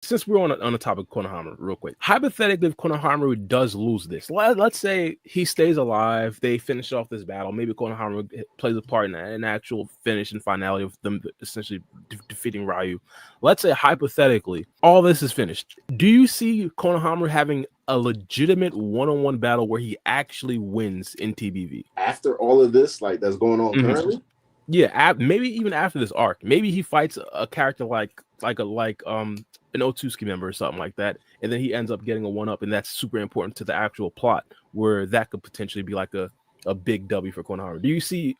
since we're on the topic of Konohamaru, real quick, hypothetically, if Konohamaru does lose this, let's say he stays alive, they finish off this battle, maybe Konohamaru plays a part in an actual finish and finality of them essentially defeating Ryu. Let's say hypothetically, all this is finished. Do you see Konohamaru having a legitimate one-on-one battle where he actually wins in TBV? After all of this, like that's going on currently? Yeah, maybe even after this arc, maybe he fights a character like an Otsuki member or something like that, and then he ends up getting a one-up, and that's super important to the actual plot, where that could potentially be like a big W for Konohamaru. Do you see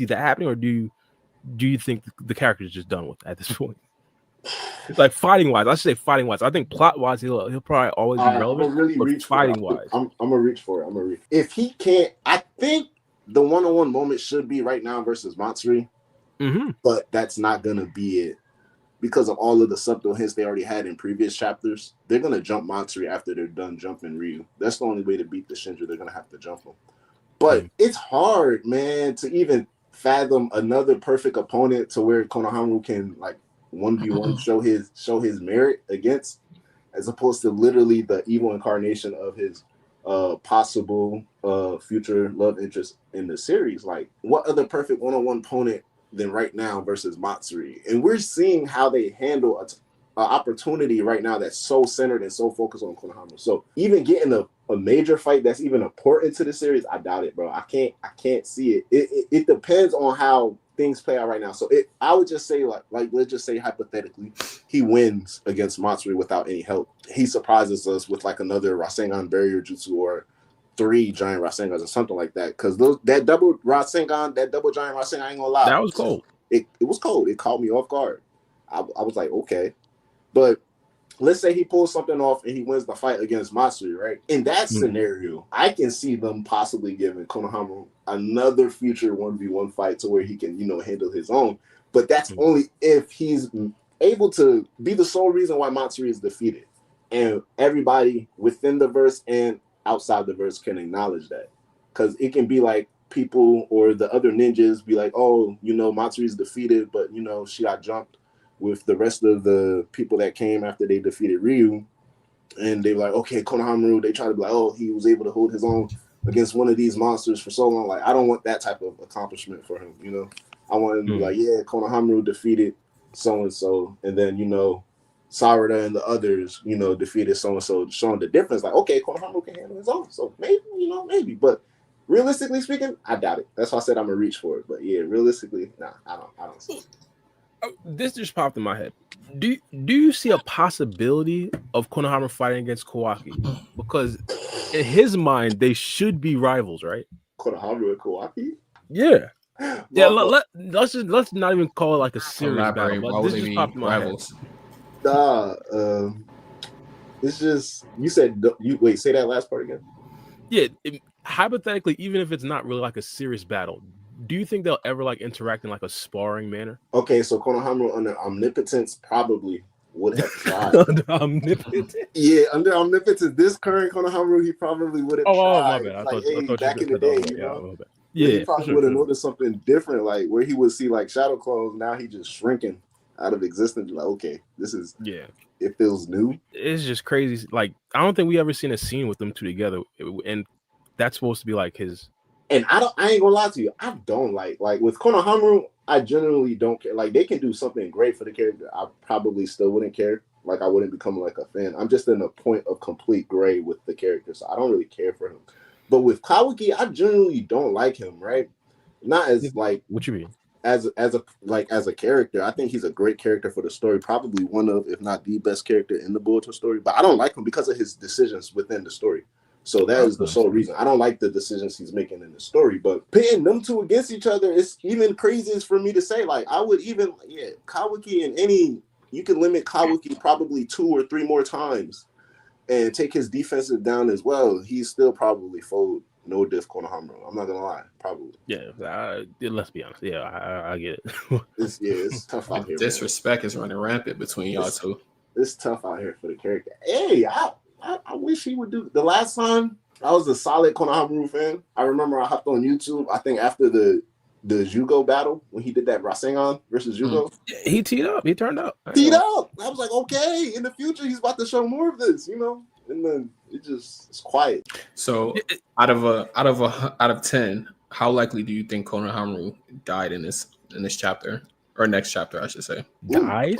that happening, or do you think the character is just done with at this point? Like fighting wise, I should say fighting wise. I think plot wise, he'll probably always be relevant. I'm really but fighting wise, I'm gonna reach for it. If he can't, I think the one-on-one moment should be right now versus Matsuri, but that's not gonna be it because of all of the subtle hints they already had in previous chapters. They're gonna jump Matsuri after they're done jumping Ryu. That's the only way to beat the Shinja. They're gonna have to jump him. But it's hard, man, to even fathom another perfect opponent to where Konohamaru can like 1v1 show his merit against, as opposed to literally the evil incarnation of his possible future love interest in the series. Like, what other perfect one-on-one opponent than right now versus Matsuri? And we're seeing how they handle an opportunity right now that's so centered and so focused on Konohamaru. So even getting a major fight that's even important to the series, I doubt it, bro. I can't see it. It depends on how things play out right now. So I would just say like let's just say hypothetically he wins against Matsuri without any help. He surprises us with like another Rasengan barrier jutsu or 3 giant Rasengans or something like that. Because that double Rasengan, that double giant Rasengan, I ain't gonna lie, that was cold. It was cold. It caught me off guard. I was like, okay. But let's say he pulls something off and he wins the fight against Matsuri, right? In that scenario, I can see them possibly giving Konohamaru another future 1v1 fight to where he can, handle his own. But that's only if he's able to be the sole reason why Matsuri is defeated. And everybody within the verse and outside the verse can acknowledge that. Because it can be like people or the other ninjas be like, oh, Matsuri's defeated, but, she got jumped with the rest of the people that came after they defeated Ryu. And they were like, okay, Konohamaru, they try to be like, oh, he was able to hold his own against one of these monsters for so long. Like, I don't want that type of accomplishment for him, I want him to be like, yeah, Konohamaru defeated so-and-so. And then, Sarada and the others, defeated so-and-so, showing the difference. Like, okay, Konohamaru can handle his own. So maybe, maybe. But realistically speaking, I doubt it. That's why I said I'm going to reach for it. But yeah, realistically, nah, I don't see it. This just popped in my head. Do you see a possibility of Konohamaru fighting against Kawaki? Because in his mind, they should be rivals, right? Konohamaru and Kawaki? Yeah. Yeah, let's not even call it like a serious battle. But this just popped in my rivals? head. It's just wait, say that last part again. Yeah, hypothetically, even if it's not really like a serious battle, do you think they'll ever like interact in like a sparring manner? Okay, so Konohamaru under Omnipotence probably would have tried. Under Omnipotence? Yeah, under Omnipotence, this current Konohamaru, he probably would have tried. Oh, my bad. I thought back in the day, Yeah, he probably would have noticed something different, like where he would see like shadow clones. Now he just shrinking out of existence. Like, okay, this is it feels new. It's just crazy. Like, I don't think we ever seen a scene with them two together, and that's supposed to be like his. And I ain't gonna lie to you, I don't like with Konohamaru, I generally don't care. Like, they can do something great for the character, I probably still wouldn't care. Like, I wouldn't become like a fan. I'm just in a point of complete gray with the character, so I don't really care for him. But with Kawaki, I generally don't like him, right? Not as like what you mean? As a character, I think he's a great character for the story. Probably one of, if not the best character in the Boruto story. But I don't like him because of his decisions within the story. So that is the sole reason. I don't like the decisions he's making in the story. But pitting them two against each other, it's even craziest for me to say. Like, I would even, Kawaki and you can limit Kawaki probably 2 or 3 more times and take his defensive down as well. He's still probably fold no diff Konohamaru. I'm not gonna lie, probably. Yeah, let's be honest. Yeah, I get it. It's tough out here. Disrespect is running rampant between y'all two. It's tough out here for the character. Hey, I wish he would do. The last time I was a solid Konohamaru fan, I remember I hopped on YouTube. I think after the the Jugo battle when he did that Rasengan versus Jugo. He teed up. He turned up. Teed up. I was like, okay, in the future he's about to show more of this, you know. And then it's quiet. So out of 10, how likely do you think Konohamaru died in this chapter or next chapter, I should say? Dies?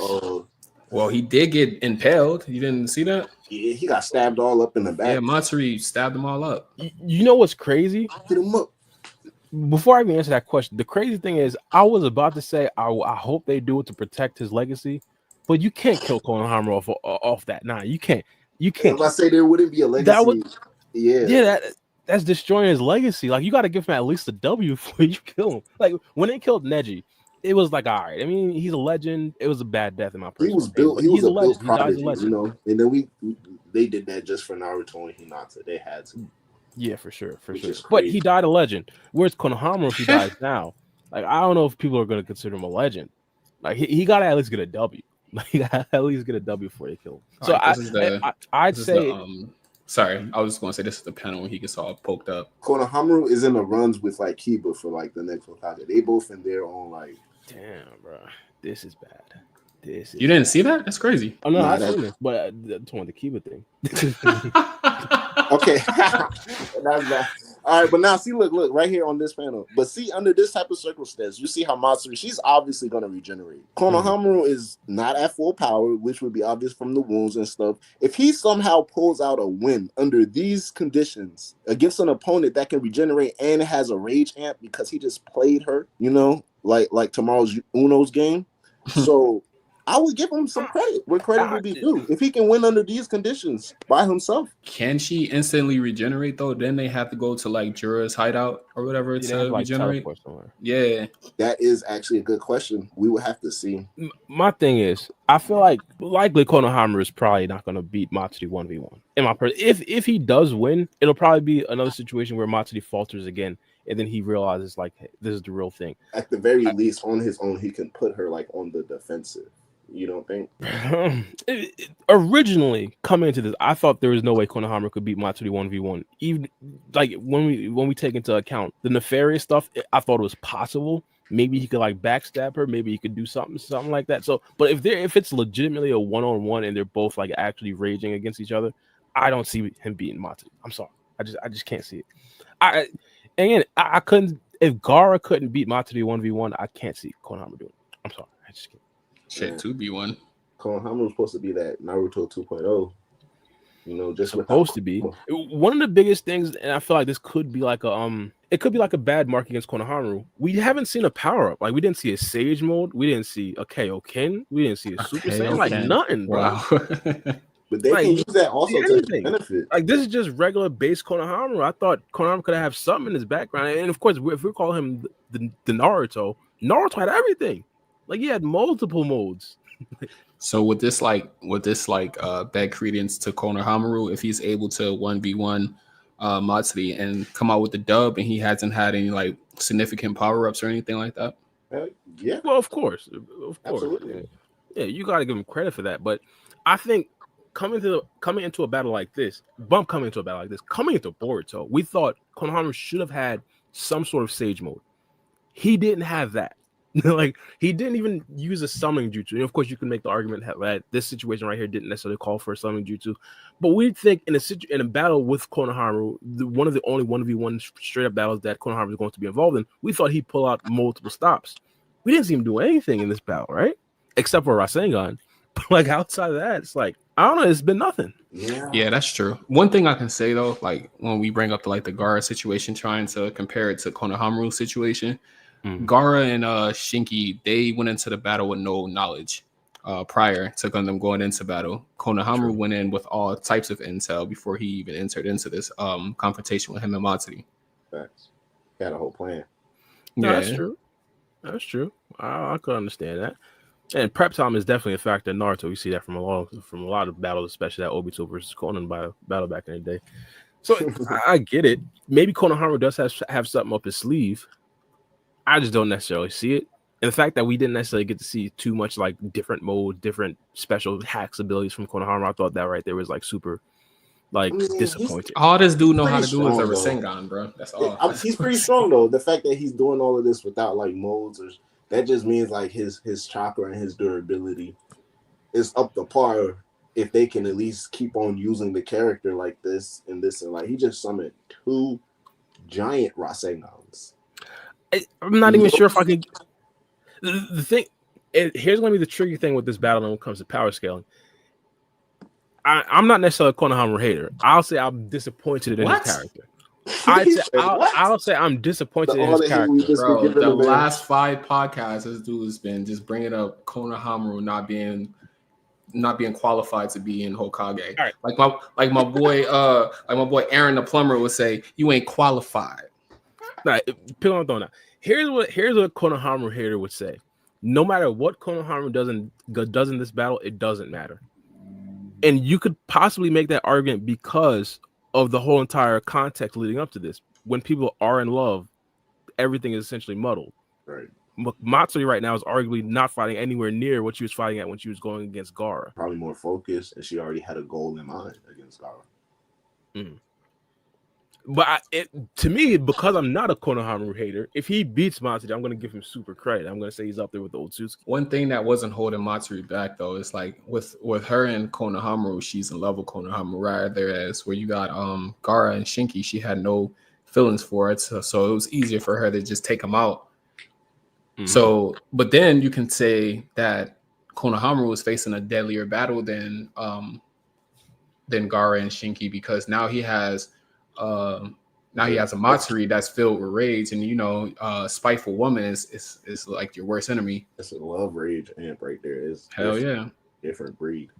Well, he did get impaled. You didn't see that? Yeah, he got stabbed all up in the back. Yeah, Matsuri stabbed them all up. You know what's crazy? Hit him up. Before I even answer that question, the crazy thing is, I was about to say I hope they do it to protect his legacy, but you can't kill Konohamaru off that. Nah, you can't. You can't. If I say there wouldn't be a legacy, that's destroying his legacy. Like, you got to give him at least a W before you kill him. Like, when they killed Neji, it was like, all right. I mean, he's a legend. It was a bad death in my personal He was built. opinion, He was a legend. built prodigy, you know. And then they did that just for Naruto and Hinata. They had to. Yeah, for sure. But he died a legend. Where's Konohamaru if he dies now? Like, I don't know if people are going to consider him a legend. Like, he got to at least get a W. Like, he got to at least get a W before they kill him. So I'd say. Sorry, I was going to say this is the panel when he gets all poked up. Konohamaru is in the runs with like Kiba for like the next Hokage. They both in their own like. Damn, bro, this is bad. You didn't see that? That's crazy. Oh no, I seen this, but I just wanted the Kiba thing. Okay, that's bad. All right, but now see, look right here on this panel. But see, under this type of circumstance, you see how Matsuri, she's obviously going to regenerate. Konohamaru is not at full power, which would be obvious from the wounds and stuff. If he somehow pulls out a win under these conditions against an opponent that can regenerate and has a rage amp because he just played her, you know, like tomorrow's Uno's game. So I would give him some credit where credit would be due. If he can win under these conditions by himself. Can she instantly regenerate though? Then they have to go to like Jura's hideout or whatever to regenerate. Yeah. That is actually a good question. We would have to see. My thing is, I feel like likely Konohamaru is probably not going to beat Matsuri 1v1. If he does win, it'll probably be another situation where Matsuri falters again. And then he realizes, like, hey, this is the real thing. At the very least, on his own, he can put her, like, on the defensive. You don't think? Originally, coming into this, I thought there was no way Konohamaru could beat Matsuri 1v1. Even, like, when we take into account the nefarious stuff, I thought it was possible. Maybe he could, like, backstab her. Maybe he could do something like that. So, but if it's legitimately a one-on-one and they're both, like, actually raging against each other, I don't see him beating Matsuri. I'm sorry. I just can't see it. I couldn't. If Gaara couldn't beat Matsuri 1v1, I can't see Konohamaru doing it. I'm sorry, I just can't. Shit, 2v1. Konohamaru was supposed to be that Naruto 2.0. You know, just supposed to be one of the biggest things, and I feel like this could be like it could be like a bad mark against Konohamaru. We haven't seen a power up. Like, we didn't see a Sage mode. We didn't see a Kaioken. We didn't see a Super Saiyan. Like, nothing, bro. Wow. But they can use that also to benefit. Like, this is just regular base Konohamaru. I thought Konohamaru could have something in his background. And of course, if we call him the Naruto had everything. Like, he had multiple modes. So with this bad credence to Konohamaru, if he's able to 1v1 Matsuri and come out with the dub, and he hasn't had any like significant power-ups or anything like that? Yeah. Well, of course. Absolutely. Yeah, you got to give him credit for that. But I think coming into a battle like this, coming into Boruto, we thought Konohamaru should have had some sort of Sage mode. He didn't have that. Like, he didn't even use a summoning jutsu. And of course, you can make the argument that this situation right here didn't necessarily call for a summoning jutsu. But we think in a battle with Konohamaru, one of the only 1v1 straight up battles that Konohamaru is going to be involved in, we thought he'd pull out multiple stops. We didn't see him do anything in this battle, right? Except for Rasengan. But like, outside of that, it's like, I don't know, it's been nothing. Yeah, that's true. One thing I can say though, like when we bring up the Gaara situation, trying to compare it to Konohamaru's situation, Gaara and Shinki, they went into the battle with no knowledge prior to them going into battle. Konohamaru went in with all types of intel before he even entered into this confrontation with him and Matsuri. Facts. Got a whole plan. No, yeah, that's true. I could understand that. And prep time is definitely a factor in Naruto. We see that from a lot of battles, especially that Obito versus Conan battle back in the day. So I get it. Maybe Konohamaru does have something up his sleeve. I just don't necessarily see it. And the fact that we didn't necessarily get to see too much like different modes, different special hacks abilities from Konohamaru, I thought that right there was like super disappointed. All this dude know how to Pretty do is a strong, though. Rasengan, bro. That's all. He's pretty strong though. The fact that he's doing all of this without like modes, that just means like his chakra and his durability is up to par. If they can at least keep on using the character like this and like he just summoned 2 giant Rasengans. I'm not even sure if I can. The thing, here's going to be the tricky thing with this battle when it comes to power scaling. I'm not necessarily a Konohamaru hater. I'll say I'm disappointed in his character. I'll say I'm disappointed in his character. Bro, the last 5 podcasts, this dude has been just bringing up Konohamaru not being qualified to be in Hokage. Right. Like my boy Aaron the plumber would say, you ain't qualified. Nah, pick on throwing out. Here's what Konohamaru hater would say. No matter what Konohamaru does in this battle, it doesn't matter. And you could possibly make that argument because of the whole entire context leading up to this. When people are in love, everything is essentially muddled. Right. Matsuri right now is arguably not fighting anywhere near what she was fighting at when she was going against Gaara. Probably more focused, and she already had a goal in mind against Gaara. Mm. But to me, because I'm not a Konohamaru hater, if he beats Matsuri, I'm going to give him super credit. I'm going to say he's up there with the Otsutsuki. One thing that wasn't holding Matsuri back, though, is like with her and Konohamaru, she's in love with Konohamaru, whereas where you got Gaara and Shinki, she had no feelings for it, so it was easier for her to just take him out. Mm-hmm. So, but then you can say that Konohamaru was facing a deadlier battle than Gaara and Shinki, because now he has a Matsuri that's filled with rage, and spiteful woman is like your worst enemy. It's a love rage amp right there. It's hell yeah, different breed.